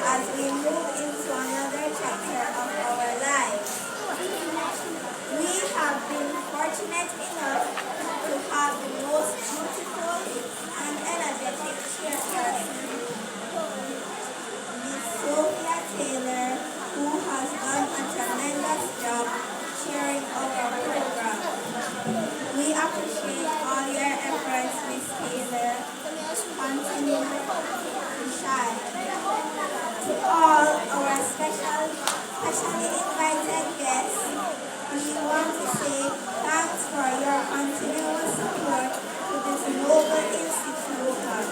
as we move into another chapter of our lives. We have been fortunate enough to have the most beautiful and energetic chairperson, Miss Sophia Taylor, who has done a tremendous job chairing our program. We appreciate all your efforts, Miss Taylor. Continue to shine. To all our specially invited guests, we want to say thanks for your continuous support to this noble institution.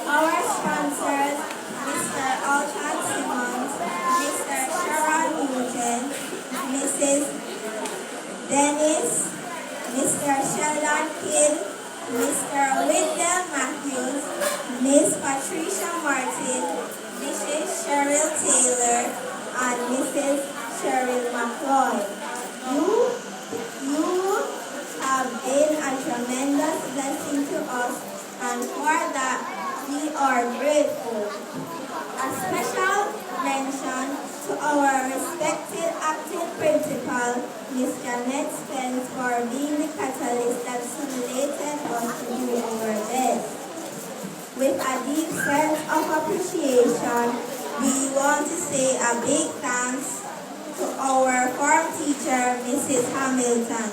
Our sponsors, Mr. Alton Simmons, Mr. Sharon Newton, Mrs. Dennis, Mr. Sheldon Kidd, Mr. Wendell Matthews, Miss Patricia Martin, Mrs. Cheryl Taylor, and Mrs. Cheryl McCloy. You have been a tremendous blessing to us, and for that we are grateful. A special mention to our respected acting principal, Ms. Janet Spence, for being the catalyst that stimulated us to do our best. With a deep sense of appreciation, we want to say a big thanks to our form teacher, Mrs. Hamilton,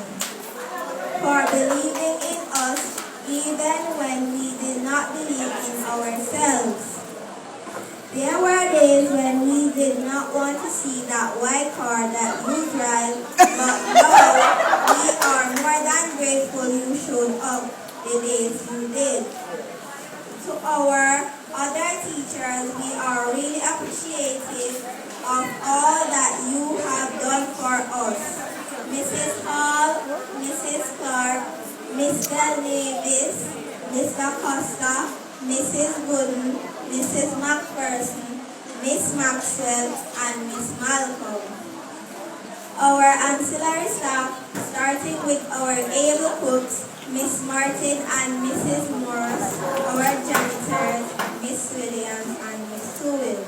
for believing in us even when we did not believe in ourselves. There were days when we did not want to see that white car that you drive, but now we are more than grateful you showed up the days you did. To our other teachers, we are really appreciative of all that you have done for us. Mrs. Hall, Mrs. Clark, Miss Del Davis, Mr. Costa, Mrs. Gooden, Mrs. McPherson, Miss Maxwell, and Miss Malcolm. Our ancillary staff, starting with our able cooks, Miss Martin and Mrs. Morris, our janitors, Miss Williams and Miss Sewell,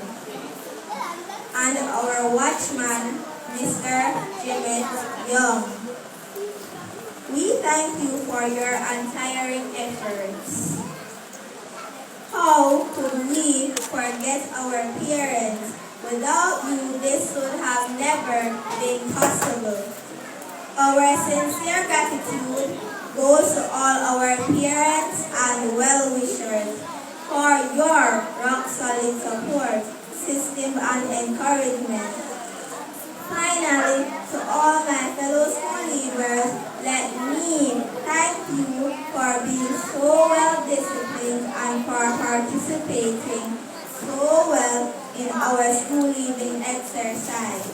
and our watchman, Mr. Jimmy Young. We thank you for your untiring efforts. How could we forget our parents? Without you, this would have never been possible. Our sincere gratitude goes to all our parents and well-wishers for your rock-solid support, system, and encouragement. Finally, to all my fellow school leavers, let me thank you for being so well-disciplined and for participating so well in our school leaving exercise.